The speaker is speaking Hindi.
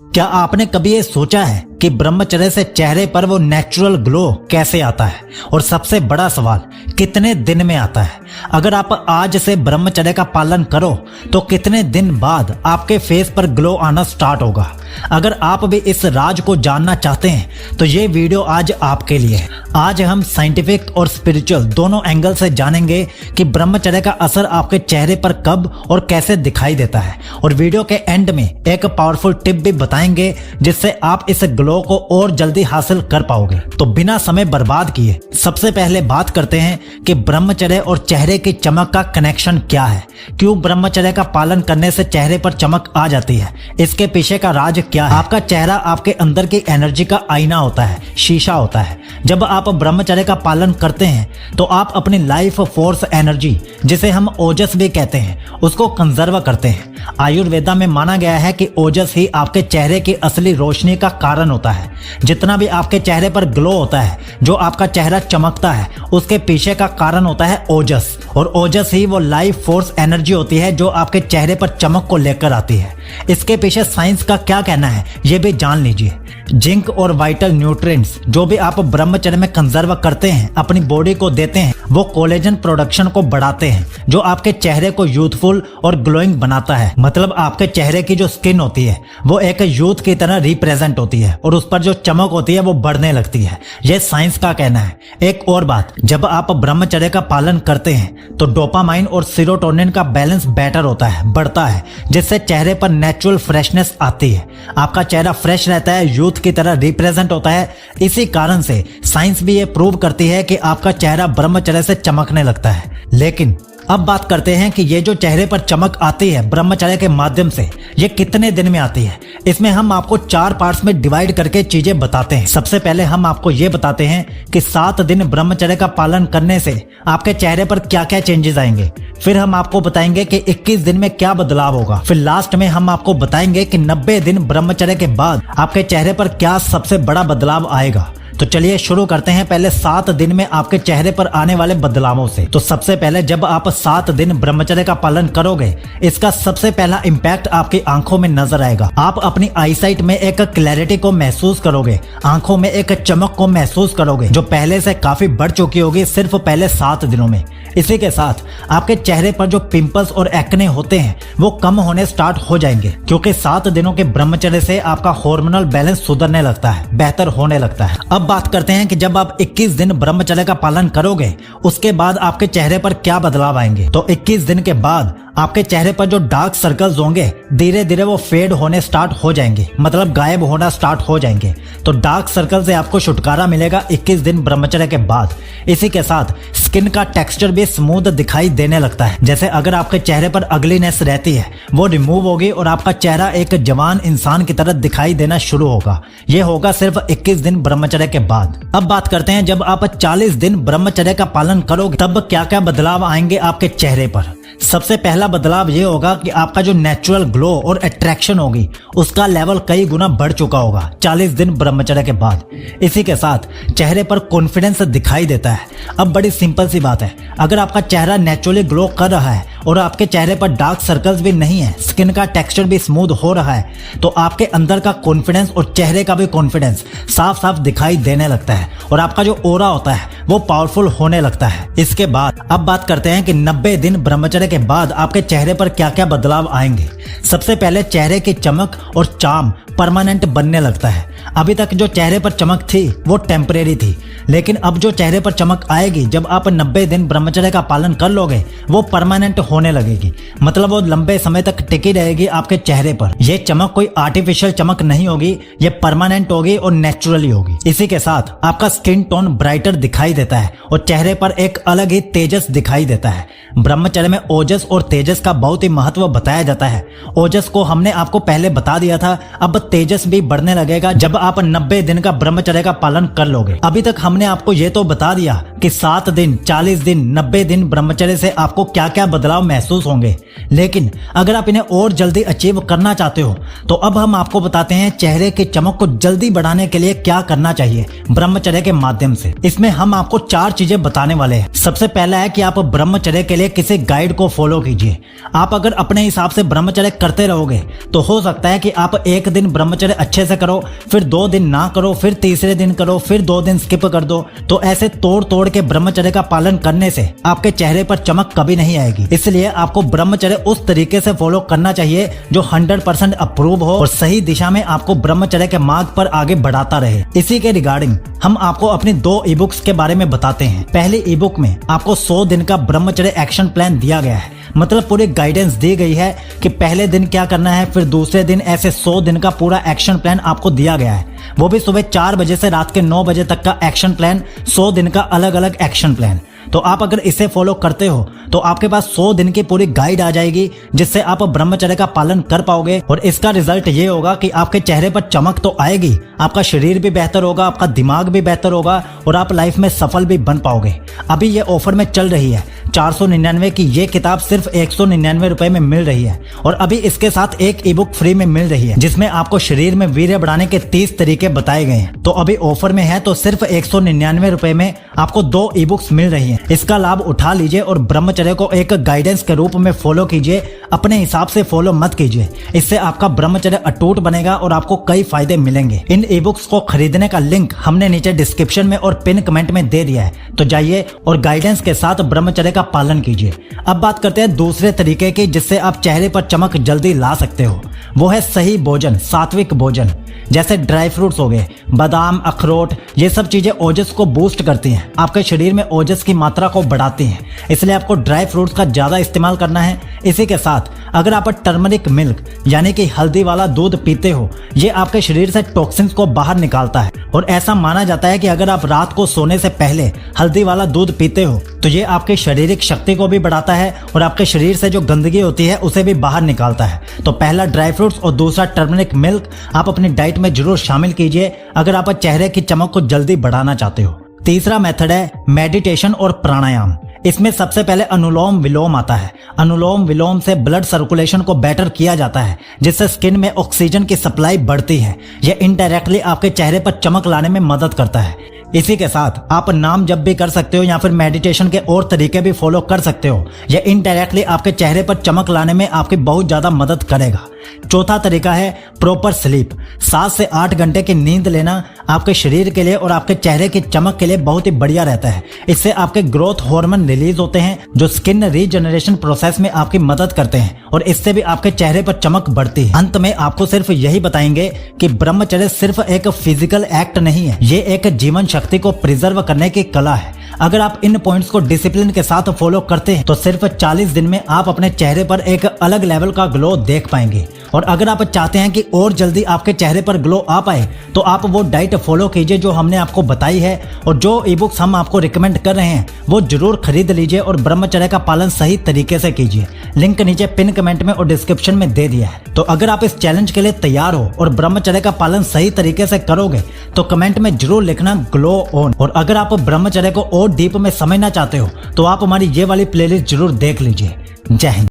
क्या आपने कभी ये सोचा है कि ब्रह्मचर्य से चेहरे पर वो नेचुरल ग्लो कैसे आता है? और सबसे बड़ा सवाल, कितने दिन में आता है? अगर आप आज से ब्रह्मचर्य का पालन करो तो कितने दिन बाद आपके फेस पर ग्लो आना स्टार्ट होगा? अगर आप भी इस राज को जानना चाहते हैं तो ये वीडियो आज आपके लिए है। आज हम साइंटिफिक और स्पिरिचुअल दोनों एंगल से जानेंगे कि ब्रह्मचर्य का असर आपके चेहरे पर कब और कैसे दिखाई देता है, और वीडियो के एंड में एक पावरफुल टिप भी बताएंगे जिससे आप इस ग्लो को और जल्दी हासिल कर पाओगे। तो बिना समय बर्बाद किए सबसे पहले बात करते हैं कि ब्रह्मचर्य और चेहरे की चमक का कनेक्शन क्या है। क्यों ब्रह्मचर्य का पालन करने से चेहरे पर चमक आ जाती है? इसके पीछे का राज क्या है? आपका चेहरा आपके अंदर की एनर्जी का आईना होता है, शीशा होता है। जब आप ब्रह्मचर्य का पालन करते हैं तो आप अपनी लाइफ फोर्स एनर्जी, जिसे हम ओजस भी कहते हैं, उसको कंजर्व करते हैं। आयुर्वेदा में माना गया है कि ओजस ही आपके चेहरे की असली रोशनी का कारण होता है। जितना भी आपके चेहरे पर ग्लो होता है, जो आपका चेहरा चमकता है, उसके पीछे का कारण होता है ओजस। और ओजस ही वो लाइफ फोर्स एनर्जी होती है जो आपके चेहरे पर चमक को लेकर आती है। इसके पीछे साइंस का क्या कहना है ये भी जान लीजिए। जिंक और वाइटल न्यूट्रिएंट्स जो भी आप ब्रह्मचर्य में कंजर्व करते हैं, अपनी बॉडी को देते हैं, वो कोलेजन प्रोडक्शन को बढ़ाते हैं, जो आपके चेहरे को यूथफुल और ग्लोइंग बनाता है। मतलब आपके चेहरे की जो स्किन होती है वो एक यूथ की तरह रिप्रेजेंट होती है और उस पर जो चमक होती है वो बढ़ने लगती है। यह साइंस का कहना है। एक और बात, जब आप ब्रह्मचर्य का पालन करते हैं तो डोपामाइन और सेरोटोनिन का बैलेंस बेटर होता है, बढ़ता है, जिससे चेहरे पर नेचुरल फ्रेशनेस आती है। आपका चेहरा फ्रेश रहता है, यूथ की तरह रिप्रेजेंट होता है। इसी कारण से साइंस भी ये प्रूव करती है कि आपका चेहरा ब्रह्मचर्य से चमकने लगता है। लेकिन अब बात करते हैं कि ये जो चेहरे पर चमक आती है ब्रह्मचर्य के माध्यम से, ये कितने दिन में आती है। इसमें हम आपको 4 पार्ट्स में डिवाइड करके चीजें बताते हैं। सबसे पहले हम आपको ये बताते हैं कि 7 दिन ब्रह्मचर्य का पालन करने से आपके चेहरे पर क्या क्या चेंजेस आएंगे। फिर हम आपको बताएंगे कि 21 दिन में क्या बदलाव होगा। फिर लास्ट में हम आपको बताएंगे कि 90 दिन ब्रह्मचर्य के बाद आपके चेहरे पर क्या सबसे बड़ा बदलाव आएगा। तो चलिए शुरू करते हैं पहले 7 दिन में आपके चेहरे पर आने वाले बदलावों से। तो सबसे पहले जब आप 7 दिन ब्रह्मचर्य का पालन करोगे, इसका सबसे पहला इम्पैक्ट आपकी आंखों में नजर आएगा। आप अपनी आईसाइट में एक क्लैरिटी को महसूस करोगे, आंखों में एक चमक को महसूस करोगे जो पहले से काफी बढ़ चुकी होगी सिर्फ पहले 7 दिनों में। इसी के साथ आपके चेहरे पर जो पिंपल्स और एक्ने होते हैं वो कम होने स्टार्ट हो जाएंगे, क्योंकि 7 दिनों के ब्रह्मचर्य से आपका हार्मोनल बैलेंस सुधरने लगता है, बेहतर होने लगता है। अब बात करते हैं कि जब आप 21 दिन ब्रह्मचर्य का पालन करोगे उसके बाद आपके चेहरे पर क्या बदलाव आएंगे। तो 21 दिन के बाद आपके चेहरे पर जो डार्क सर्कल्स होंगे धीरे धीरे वो फेड होने स्टार्ट हो जाएंगे, मतलब गायब होना स्टार्ट हो जाएंगे। तो डार्क सर्कल से आपको छुटकारा मिलेगा 21 दिन ब्रह्मचर्य के बाद। इसी के साथ स्किन का टेक्सचर भी स्मूथ दिखाई देने लगता है। जैसे अगर आपके चेहरे पर अगलीनेस रहती है वो रिमूव होगी और आपका चेहरा एक जवान इंसान की तरह दिखाई देना शुरू होगा। ये होगा सिर्फ 21 दिन ब्रह्मचर्य के बाद। अब बात करते हैं जब आप 40 दिन ब्रह्मचर्य का पालन करोगे तब क्या क्या बदलाव आएंगे आपके चेहरे पर। सबसे पहला बदलाव ये होगा कि आपका जो नेचुरल ग्लो और अट्रैक्शन होगी उसका लेवल कई गुना बढ़ चुका होगा 40 दिन ब्रह्मचर्य के बाद। इसी के साथ चेहरे पर कॉन्फिडेंस दिखाई देता है। अब बड़ी सिंपल सी बात है, अगर आपका चेहरा नेचुरली ग्लो कर रहा है और आपके चेहरे पर डार्क सर्कल्स भी नहीं है, स्किन का टेक्सचर भी स्मूथ हो रहा है, तो आपके अंदर का कॉन्फिडेंस और चेहरे का भी कॉन्फिडेंस साफ साफ दिखाई देने लगता है और आपका जो ऑरा होता है वो पावरफुल होने लगता है। इसके बाद अब बात करते हैं कि 90 दिन ब्रह्मचर्य के बाद आपके चेहरे पर क्या क्या बदलाव आएंगे। सबसे पहले चेहरे की चमक और चार्म परमानेंट बनने लगता है। अभी तक जो चेहरे पर चमक थी वो टेम्परेरी थी, लेकिन अब जो चेहरे पर चमक आएगी जब आप 90 दिन ब्रह्मचर्य का पालन कर लोगे वो परमानेंट होने लगेगी। मतलब वो लंबे समय तक टिकी रहेगी आपके चेहरे पर। ये चमक कोई आर्टिफिशियल चमक नहीं होगी, ये परमानेंट होगी और नेचुरली होगी। इसी के साथ आपका स्किन टोन ब्राइटर दिखाई देता है और चेहरे पर एक अलग ही तेजस दिखाई देता है। ब्रह्मचर्य में ओजस और तेजस का बहुत ही महत्व बताया जाता है। ओजस को हमने आपको पहले बता दिया था, अब तेजस भी बढ़ने लगेगा जब आप 90 दिन का ब्रह्मचर्य का पालन कर लोगे। अभी तक हमने आपको ये तो बता दिया कि 7 दिन, 40 दिन, 90 दिन ब्रह्मचर्य से आपको क्या क्या बदलाव महसूस होंगे, लेकिन अगर आप इन्हें और जल्दी अचीव करना चाहते हो तो अब हम आपको बताते हैं चेहरे की चमक को जल्दी बढ़ाने के लिए क्या करना चाहिए ब्रह्मचर्य के माध्यम से। इसमें हम आपको 4 चीजें बताने वाले हैं। सबसे पहला है कि आप ब्रह्मचर्य के लिए किसी गाइड को फॉलो कीजिए। आप अगर अपने हिसाब से ब्रह्मचर्य ब्रह्मचर्य करते रहोगे तो हो सकता है कि आप एक दिन ब्रह्मचर्य अच्छे से करो, फिर 2 दिन ना करो, फिर तीसरे दिन करो, फिर 2 दिन स्किप कर दो। तो ऐसे तोड़ तोड़ के ब्रह्मचर्य का पालन करने से आपके चेहरे पर चमक कभी नहीं आएगी। इसलिए आपको ब्रह्मचर्य उस तरीके से फॉलो करना चाहिए जो 100% अप्रूव हो और सही दिशा में आपको ब्रह्मचर्य के मार्ग पर आगे बढ़ाता रहे। इसी के रिगार्डिंग हम आपको अपनी 2 ई बुक्स के बारे में बताते हैं। पहली ई बुक में आपको 100 दिन का ब्रह्मचर्य एक्शन प्लान दिया गया है, मतलब पूरी गाइडेंस दी गई है कि पहले दिन क्या करना है, फिर दूसरे दिन, ऐसे 100 दिन का पूरा एक्शन प्लान आपको दिया गया है। वो भी सुबह 4 बजे से रात के 9 बजे तक का एक्शन प्लान, 100 दिन का अलग अलग एक्शन प्लान। तो आप अगर इसे फॉलो करते हो तो आपके पास 100 दिन की पूरी गाइड आ जाएगी, जिससे आप ब्रह्मचर्य का पालन कर पाओगे और इसका रिजल्ट ये होगा कि आपके चेहरे पर चमक तो आएगी, आपका शरीर भी बेहतर होगा, आपका दिमाग भी बेहतर होगा और आप लाइफ में सफल भी बन पाओगे। अभी ये ऑफर में चल रही है, 499 की ये किताब सिर्फ 199 रुपए में मिल रही है और अभी इसके साथ एक ई बुक फ्री में मिल रही है, जिसमें आपको शरीर में वीर्य बढ़ाने के 30 तरीके बताए गए हैं। तो अभी ऑफर में है तो सिर्फ 199 रुपए में आपको 2 ई बुक्स मिल रही हैं। इसका लाभ उठा लीजिए और ब्रह्मचर्य को एक गाइडेंस के रूप में फॉलो कीजिए, अपने हिसाब से फॉलो मत कीजिए। इससे आपका ब्रह्मचर्य अटूट बनेगा और आपको कई फायदे मिलेंगे। इन ई बुक्स को खरीदने का लिंक हमने नीचे डिस्क्रिप्शन में और पिन कमेंट में दे दिया है, तो जाइए और गाइडेंस के साथ ब्रह्मचर्य का पालन कीजिए। अब बात करते हैं दूसरे तरीके की जिससे आप चेहरे पर चमक जल्दी ला सकते हो। वो है सही भोजन, सात्विक भोजन। जैसे ड्राई फ्रूट्स हो गए, बादाम, अखरोट, ये सब चीजें ओजस को बूस्ट करती हैं, आपके शरीर में ओजस की मात्रा को बढ़ाती हैं। इसलिए आपको ड्राई फ्रूट्स का ज्यादा इस्तेमाल करना है। इसी के साथ अगर आप टर्मरिक मिल्क यानी कि हल्दी वाला दूध पीते हो, ये आपके शरीर से टॉक्सिन्स को बाहर निकालता है और ऐसा माना जाता है कि अगर आप रात को सोने से पहले हल्दी वाला दूध पीते हो तो ये आपकी शारीरिक शक्ति को भी बढ़ाता है और आपके शरीर से जो गंदगी होती है उसे भी बाहर निकालता है। तो पहला ड्राई फ्रूट्स और दूसरा टर्मरिक मिल्क आप अपनी डाइट में जरूर शामिल कीजिए अगर आप चेहरे की चमक को जल्दी बढ़ाना चाहते हो। तीसरा मेथड है मेडिटेशन और प्राणायाम। इसमें सबसे पहले अनुलोम विलोम आता है। अनुलोम विलोम से ब्लड सर्कुलेशन को बेटर किया जाता है, जिससे स्किन में ऑक्सीजन की सप्लाई बढ़ती है। यह इनडायरेक्टली आपके चेहरे पर चमक लाने में मदद करता है। इसी के साथ आप नाम जप भी कर सकते हो या फिर मेडिटेशन के और तरीके भी फॉलो कर सकते हो। यह इनडायरेक्टली आपके चेहरे पर चमक लाने में आपकी बहुत ज्यादा मदद करेगा। चौथा तरीका है प्रॉपर स्लीप। 7 से 8 घंटे की नींद लेना आपके शरीर के लिए और आपके चेहरे की चमक के लिए बहुत ही बढ़िया रहता है। इससे आपके ग्रोथ हार्मोन रिलीज होते हैं जो स्किन रीजनरेशन प्रोसेस में आपकी मदद करते हैं और इससे भी आपके चेहरे पर चमक बढ़ती है। अंत में आपको सिर्फ यही बताएंगे कि ब्रह्मचर्य सिर्फ एक फिजिकल एक्ट नहीं है, ये एक जीवन शक्ति को प्रिजर्व करने की कला है। अगर आप इन पॉइंट्स को डिसिप्लिन के साथ फॉलो करते हैं तो सिर्फ 40 दिन में आप अपने चेहरे पर एक अलग लेवल का ग्लो देख पाएंगे। और अगर आप चाहते हैं कि और जल्दी आपके चेहरे पर ग्लो आ पाए तो आप वो डाइट फॉलो कीजिए जो हमने आपको बताई है और जो ई बुक्स हम आपको रिकमेंड कर रहे हैं वो जरूर खरीद लीजिए और ब्रह्मचर्य का पालन सही तरीके से कीजिए। लिंक नीचे पिन कमेंट में और डिस्क्रिप्शन में दे दिया है। तो अगर आप इस चैलेंज के लिए तैयार हो और ब्रह्मचर्य का पालन सही तरीके से करोगे तो कमेंट में जरूर लिखना ग्लो ऑन। और अगर आप ब्रह्मचर्य को और डीप में समझना चाहते हो तो आप हमारी ये वाली प्लेलिस्ट जरूर देख लीजिए। जय हिंद।